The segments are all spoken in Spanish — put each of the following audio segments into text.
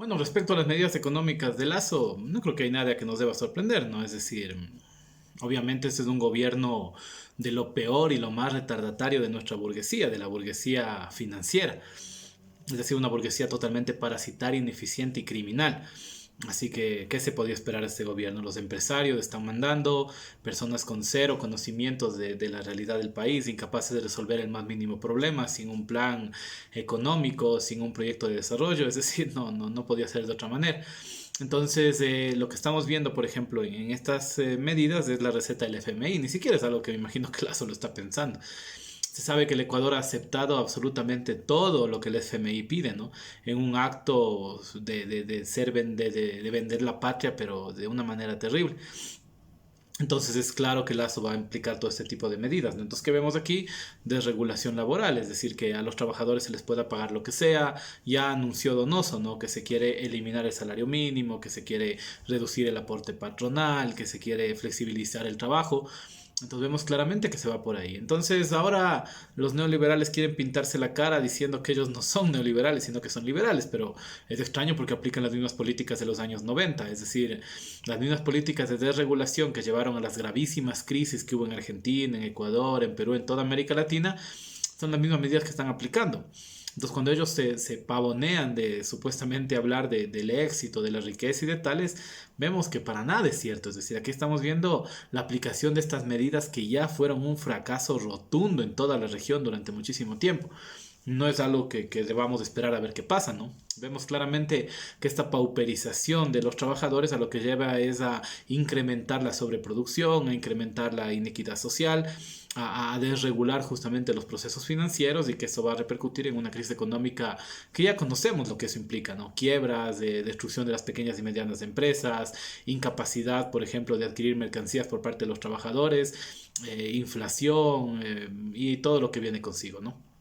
Bueno, respecto a las medidas económicas de Lazo, no creo que hay nada que nos deba sorprender, ¿no? Es decir, obviamente este es un gobierno de lo peor y lo más retardatario de nuestra burguesía, de la burguesía financiera. Es decir, una burguesía totalmente parasitaria, ineficiente y criminal. Así que, ¿qué se podía esperar de este gobierno? Los empresarios están mandando, personas con cero conocimientos de la realidad del país, incapaces de resolver el más mínimo problema, sin un plan económico, sin un proyecto de desarrollo, es decir, no podía ser de otra manera. Entonces, lo que estamos viendo, por ejemplo, en estas medidas es la receta del FMI, ni siquiera es algo que me imagino que Lazo lo está pensando. Se sabe que el Ecuador ha aceptado absolutamente todo lo que el FMI pide, ¿no? En un acto de vender la patria, pero de una manera terrible. Entonces es claro que Lazo va a implicar todo este tipo de medidas, ¿no? Entonces, ¿qué vemos aquí? Desregulación laboral, es decir, que a los trabajadores se les pueda pagar lo que sea. Ya anunció Donoso, ¿no? Que se quiere eliminar el salario mínimo, que se quiere reducir el aporte patronal, que se quiere flexibilizar el trabajo. Entonces vemos claramente que se va por ahí. Entonces ahora los neoliberales quieren pintarse la cara diciendo que ellos no son neoliberales, sino que son liberales, pero es extraño porque aplican las mismas políticas de los años 90, es decir, las mismas políticas de desregulación que llevaron a las gravísimas crisis que hubo en Argentina, en Ecuador, en Perú, en toda América Latina, son las mismas medidas que están aplicando. Entonces, cuando ellos se pavonean de supuestamente hablar del éxito, de la riqueza y de tales, vemos que para nada es cierto. Es decir, aquí estamos viendo la aplicación de estas medidas que ya fueron un fracaso rotundo en toda la región durante muchísimo tiempo. No es algo que debamos esperar a ver qué pasa, ¿no? Vemos claramente que esta pauperización de los trabajadores a lo que lleva es a incrementar la sobreproducción, a incrementar la inequidad social, a desregular justamente los procesos financieros y que eso va a repercutir en una crisis económica que ya conocemos lo que eso implica, ¿no? Quiebras, destrucción de las pequeñas y medianas empresas, incapacidad, por ejemplo, de adquirir mercancías por parte de los trabajadores, inflación y todo lo que viene consigo, ¿no?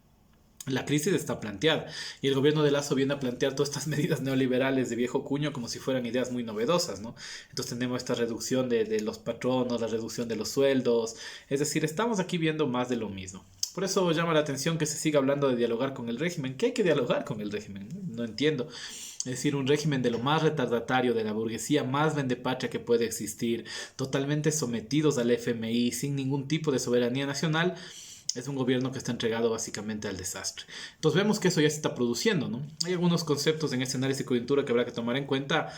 La crisis está planteada y el gobierno de Lazo viene a plantear todas estas medidas neoliberales de viejo cuño como si fueran ideas muy novedosas, ¿no? Entonces tenemos esta reducción de los patronos, la reducción de los sueldos, es decir, estamos aquí viendo más de lo mismo. Por eso llama la atención que se siga hablando de dialogar con el régimen. ¿Qué hay que dialogar con el régimen? No entiendo. Es decir, un régimen de lo más retardatario, de la burguesía más vendepatria que puede existir, totalmente sometidos al FMI, sin ningún tipo de soberanía nacional, es un gobierno que está entregado básicamente al desastre. Entonces vemos que eso ya se está produciendo, ¿no? Hay algunos conceptos en este análisis de coyuntura que habrá que tomar en cuenta.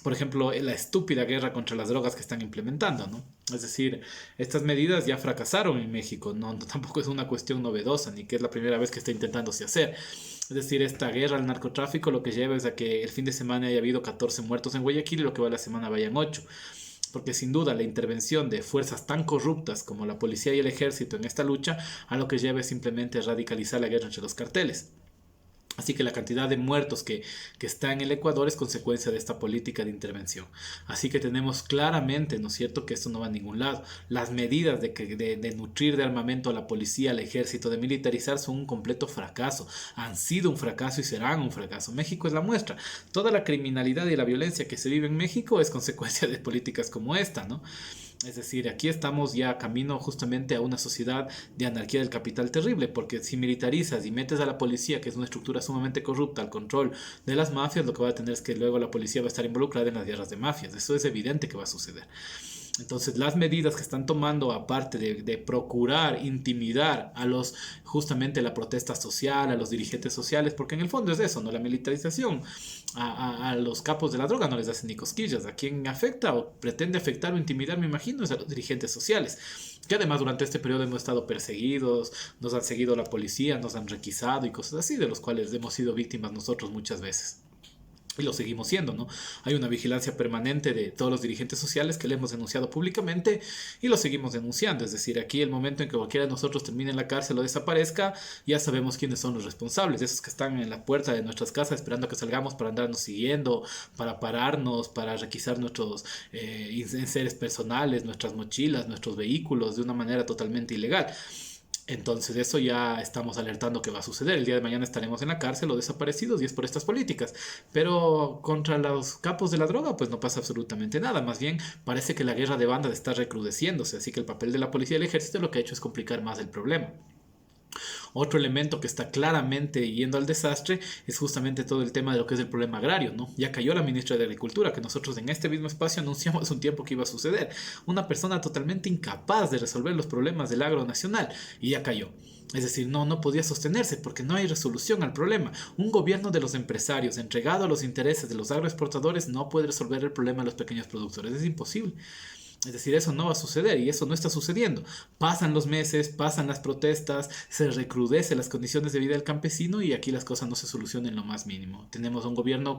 Por ejemplo, la estúpida guerra contra las drogas que están implementando, ¿no? Es decir, estas medidas ya fracasaron en México, tampoco es una cuestión novedosa, ni que es la primera vez que está intentándose hacer. Es decir, esta guerra al narcotráfico lo que lleva es a que el fin de semana haya habido 14 muertos en Guayaquil y lo que va a la semana vayan 8, porque sin duda la intervención de fuerzas tan corruptas como la policía y el ejército en esta lucha a lo que lleva es simplemente radicalizar la guerra entre los carteles. Así que la cantidad de muertos que está en el Ecuador es consecuencia de esta política de intervención. Así que tenemos claramente, ¿no es cierto?, que esto no va a ningún lado. Las medidas de nutrir de armamento a la policía, al ejército, de militarizar son un completo fracaso. Han sido un fracaso y serán un fracaso. México es la muestra. Toda la criminalidad y la violencia que se vive en México es consecuencia de políticas como esta, ¿no? Es decir, aquí estamos ya camino justamente a una sociedad de anarquía del capital terrible, porque si militarizas y metes a la policía, que es una estructura sumamente corrupta, al control de las mafias, lo que va a tener es que luego la policía va a estar involucrada en las guerras de mafias. Eso es evidente que va a suceder. Entonces las medidas que están tomando, aparte de procurar intimidar a los, justamente la protesta social, a los dirigentes sociales, porque en el fondo es eso, ¿no? La militarización a los capos de la droga no les hace ni cosquillas. A quien afecta o pretende afectar o intimidar, me imagino, es a los dirigentes sociales. Que además durante este periodo hemos estado perseguidos, nos han seguido la policía, nos han requisado y cosas así, de los cuales hemos sido víctimas nosotros muchas veces. Y lo seguimos siendo, ¿no? Hay una vigilancia permanente de todos los dirigentes sociales que le hemos denunciado públicamente y lo seguimos denunciando. Es decir, aquí el momento en que cualquiera de nosotros termine en la cárcel o desaparezca, ya sabemos quiénes son los responsables. Esos que están en la puerta de nuestras casas esperando que salgamos para andarnos siguiendo, para pararnos, para requisar nuestros enseres personales, nuestras mochilas, nuestros vehículos de una manera totalmente ilegal. Entonces eso ya estamos alertando que va a suceder. El día de mañana estaremos en la cárcel o desaparecidos y es por estas políticas. Pero contra los capos de la droga pues no pasa absolutamente nada. Más bien parece que la guerra de bandas está recrudeciéndose. Así que el papel de la policía y el ejército lo que ha hecho es complicar más el problema. Otro elemento que está claramente yendo al desastre es justamente todo el tema de lo que es el problema agrario, ¿no? Ya cayó la ministra de Agricultura, que nosotros en este mismo espacio anunciamos un tiempo que iba a suceder. Una persona totalmente incapaz de resolver los problemas del agro nacional y ya cayó. Es decir, no podía sostenerse porque no hay resolución al problema. Un gobierno de los empresarios entregado a los intereses de los agroexportadores no puede resolver el problema de los pequeños productores. Es imposible. Es decir, eso no va a suceder y eso no está sucediendo. Pasan los meses, pasan las protestas, se recrudecen las condiciones de vida del campesino y aquí las cosas no se solucionan en lo más mínimo. Tenemos un gobierno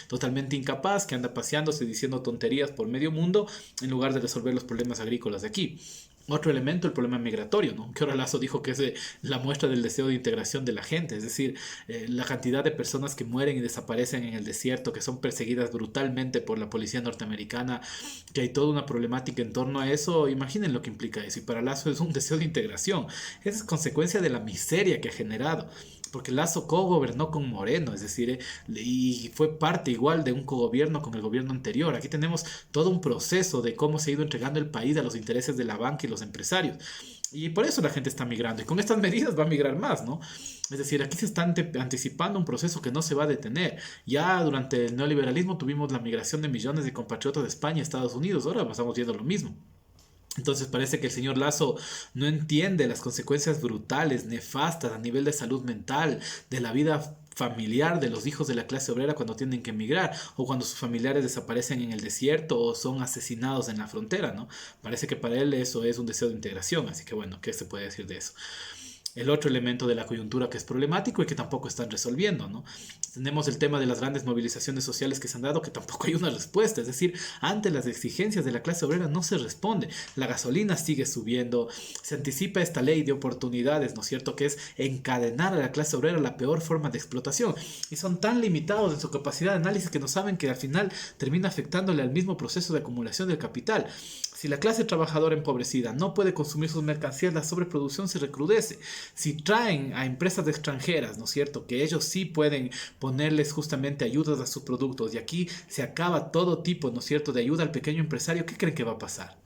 totalmente incapaz que anda paseándose diciendo tonterías por medio mundo en lugar de resolver los problemas agrícolas de aquí. Otro elemento, el problema migratorio, ¿no? Que ahora Lazo dijo que es la muestra del deseo de integración de la gente, es decir, la cantidad de personas que mueren y desaparecen en el desierto, que son perseguidas brutalmente por la policía norteamericana, que hay toda una problemática en torno a eso, imaginen lo que implica eso, y para Lazo es un deseo de integración, es consecuencia de la miseria que ha generado. Porque Lazo cogobernó con Moreno, es decir, y fue parte igual de un cogobierno con el gobierno anterior. Aquí tenemos todo un proceso de cómo se ha ido entregando el país a los intereses de la banca y los empresarios. Y por eso la gente está migrando. Y con estas medidas va a migrar más, ¿no? Es decir, aquí se está anticipando un proceso que no se va a detener. Ya durante el neoliberalismo tuvimos la migración de millones de compatriotas de España a Estados Unidos. Ahora estamos viendo lo mismo. Entonces parece que el señor Lazo no entiende las consecuencias brutales, nefastas a nivel de salud mental, de la vida familiar de los hijos de la clase obrera cuando tienen que emigrar o cuando sus familiares desaparecen en el desierto o son asesinados en la frontera, ¿no? Parece que para él eso es un deseo de integración, así que bueno, ¿qué se puede decir de eso? El otro elemento de la coyuntura que es problemático y que tampoco están resolviendo, ¿no? Tenemos el tema de las grandes movilizaciones sociales que se han dado, que tampoco hay una respuesta. Es decir, ante las exigencias de la clase obrera no se responde. La gasolina sigue subiendo, se anticipa esta ley de oportunidades, ¿no es cierto? Que es encadenar a la clase obrera la peor forma de explotación. Y son tan limitados en su capacidad de análisis que no saben que al final termina afectándole al mismo proceso de acumulación del capital. Si la clase trabajadora empobrecida no puede consumir sus mercancías, la sobreproducción se recrudece. Si traen a empresas extranjeras, ¿no es cierto?, que ellos sí pueden ponerles justamente ayudas a sus productos y aquí se acaba todo tipo, ¿no es cierto?, de ayuda al pequeño empresario, ¿qué creen que va a pasar?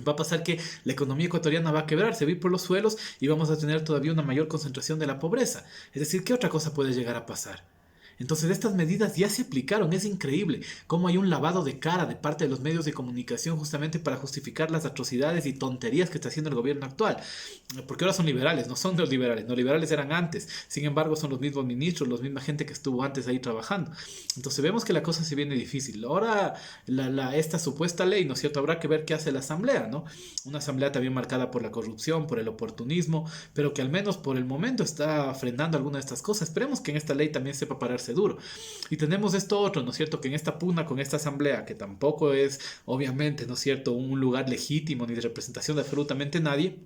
Va a pasar que la economía ecuatoriana va a quebrar, se va a ir por los suelos y vamos a tener todavía una mayor concentración de la pobreza. Es decir, ¿qué otra cosa puede llegar a pasar? Entonces estas medidas ya se aplicaron, es increíble cómo hay un lavado de cara de parte de los medios de comunicación justamente para justificar las atrocidades y tonterías que está haciendo el gobierno actual. Porque ahora son liberales, no son neoliberales, neoliberales eran antes, sin embargo son los mismos ministros, la misma gente que estuvo antes ahí trabajando. Entonces vemos que la cosa se viene difícil. Ahora esta supuesta ley, ¿no es cierto? Habrá que ver qué hace la asamblea, ¿no? Una asamblea también marcada por la corrupción, por el oportunismo, pero que al menos por el momento está frenando alguna de estas cosas. Esperemos que en esta ley también sepa pararse duro. Y tenemos esto otro, ¿no es cierto? Que en esta pugna con esta asamblea, que tampoco es obviamente, ¿no es cierto?, un lugar legítimo ni de representación de absolutamente nadie,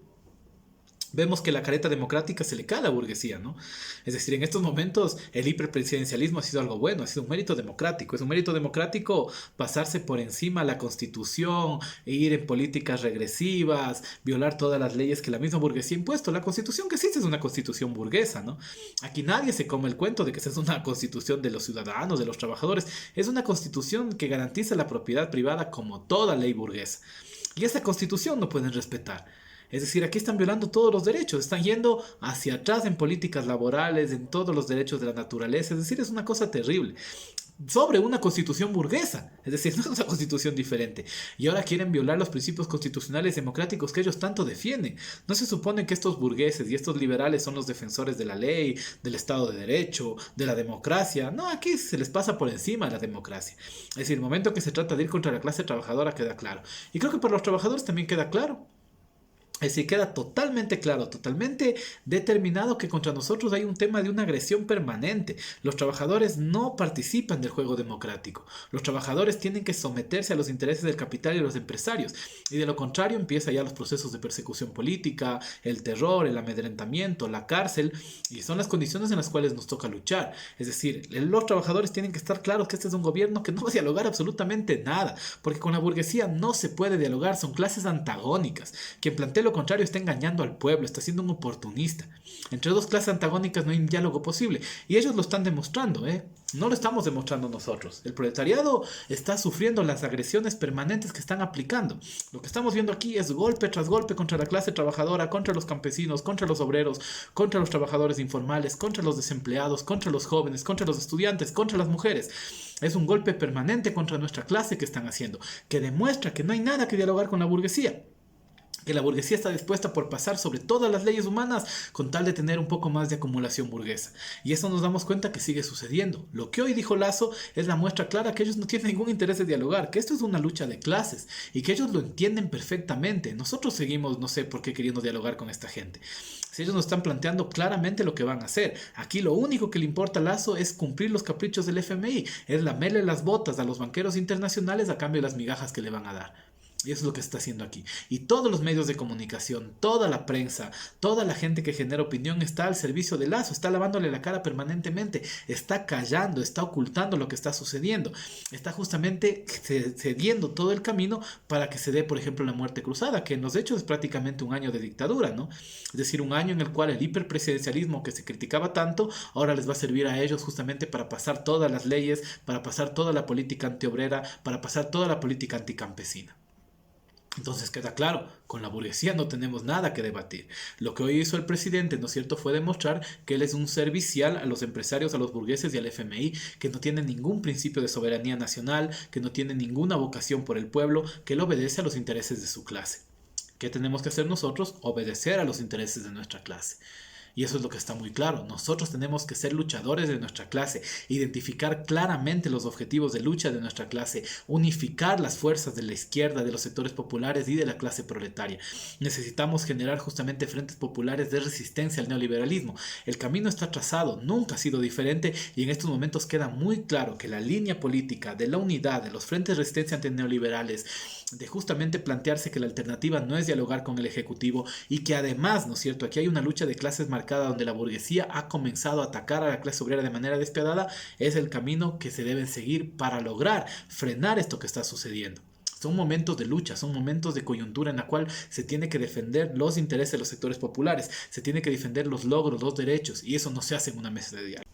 vemos que la careta democrática se le cae a la burguesía, ¿no? Es decir, en estos momentos el hiperpresidencialismo ha sido algo bueno, ha sido un mérito democrático. Es un mérito democrático pasarse por encima a la constitución, ir en políticas regresivas, violar todas las leyes que la misma burguesía ha impuesto. La constitución que existe es una constitución burguesa, ¿no? Aquí nadie se come el cuento de que esa es una constitución de los ciudadanos, de los trabajadores. Es una constitución que garantiza la propiedad privada como toda ley burguesa. Y esa constitución no pueden respetar. Es decir, aquí están violando todos los derechos, están yendo hacia atrás en políticas laborales, en todos los derechos de la naturaleza, es decir, es una cosa terrible. Sobre una constitución burguesa, es decir, no es una constitución diferente. Y ahora quieren violar los principios constitucionales democráticos que ellos tanto defienden. No se supone que estos burgueses y estos liberales son los defensores de la ley, del Estado de Derecho, de la democracia. No, aquí se les pasa por encima de la democracia. Es decir, el momento que se trata de ir contra la clase trabajadora queda claro. Y creo que para los trabajadores también queda claro. Es decir, queda totalmente claro, totalmente determinado que contra nosotros hay un tema de una agresión permanente. Los trabajadores no participan del juego democrático. Los trabajadores tienen que someterse a los intereses del capital y los empresarios. Y de lo contrario empiezan ya los procesos de persecución política, el terror, el amedrentamiento, la cárcel. Y son las condiciones en las cuales nos toca luchar. Es decir, los trabajadores tienen que estar claros que este es un gobierno que no va a dialogar absolutamente nada. Porque con la burguesía no se puede dialogar, son clases antagónicas. Quien plantea lo contrario está engañando al pueblo, está siendo un oportunista. Entre dos clases antagónicas no hay un diálogo posible y ellos lo están demostrando, ¿eh? No lo estamos demostrando nosotros. El proletariado está sufriendo las agresiones permanentes que están aplicando. Lo que estamos viendo aquí es golpe tras golpe contra la clase trabajadora, contra los campesinos, contra los obreros, contra los trabajadores informales, contra los desempleados, contra los jóvenes, contra los estudiantes, contra las mujeres. Es un golpe permanente contra nuestra clase que están haciendo, que demuestra que no hay nada que dialogar con la burguesía. Que la burguesía está dispuesta por pasar sobre todas las leyes humanas con tal de tener un poco más de acumulación burguesa. Y eso nos damos cuenta que sigue sucediendo. Lo que hoy dijo Lasso es la muestra clara que ellos no tienen ningún interés de dialogar, que esto es una lucha de clases y que ellos lo entienden perfectamente. Nosotros seguimos, no sé por qué, queriendo dialogar con esta gente. Si ellos nos están planteando claramente lo que van a hacer. Aquí lo único que le importa a Lasso es cumplir los caprichos del FMI, es lamerle las botas a los banqueros internacionales a cambio de las migajas que le van a dar. Y eso es lo que se está haciendo aquí. Y todos los medios de comunicación, toda la prensa, toda la gente que genera opinión está al servicio de Lasso, está lavándole la cara permanentemente, está callando, está ocultando lo que está sucediendo, está justamente cediendo todo el camino para que se dé, por ejemplo, la muerte cruzada, que en los hechos es prácticamente un año de dictadura, ¿no? Es decir, un año en el cual el hiperpresidencialismo que se criticaba tanto, ahora les va a servir a ellos justamente para pasar todas las leyes, para pasar toda la política antiobrera, para pasar toda la política anticampesina. Entonces queda claro, con la burguesía no tenemos nada que debatir. Lo que hoy hizo el presidente, ¿no es cierto?, fue demostrar que él es un servicial a los empresarios, a los burgueses y al FMI, que no tiene ningún principio de soberanía nacional, que no tiene ninguna vocación por el pueblo, que él obedece a los intereses de su clase. ¿Qué tenemos que hacer nosotros? Obedecer a los intereses de nuestra clase. Y eso es lo que está muy claro. Nosotros tenemos que ser luchadores de nuestra clase, identificar claramente los objetivos de lucha de nuestra clase, unificar las fuerzas de la izquierda, de los sectores populares y de la clase proletaria. Necesitamos generar justamente frentes populares de resistencia al neoliberalismo. El camino está trazado, nunca ha sido diferente y en estos momentos queda muy claro que la línea política de la unidad, de los frentes de resistencia ante neoliberales, de justamente plantearse que la alternativa no es dialogar con el ejecutivo y que además, ¿no es cierto?, aquí hay una lucha de clases marcada donde la burguesía ha comenzado a atacar a la clase obrera de manera despiadada, es el camino que se deben seguir para lograr frenar esto que está sucediendo. Son momentos de lucha, son momentos de coyuntura en la cual se tiene que defender los intereses de los sectores populares, se tiene que defender los logros, los derechos, y eso no se hace en una mesa de diálogo.